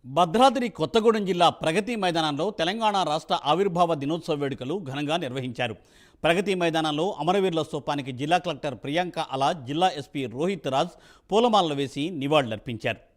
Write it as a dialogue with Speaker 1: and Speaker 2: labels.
Speaker 1: భద్రాద్రి కొత్తగూడెం జిల్లా ప్రగతి మైదానంలో తెలంగాణ రాష్ట్ర ఆవిర్భావ దినోత్సవ వేడుకలు ఘనంగా నిర్వహించారు. ప్రగతి మైదానంలో అమరవీరుల స్తూపానికి జిల్లా కలెక్టర్ ప్రియాంక అలా, జిల్లా ఎస్పీ రోహిత్ రాజ్ పూలమాలలు వేసి నివాళులర్పించారు.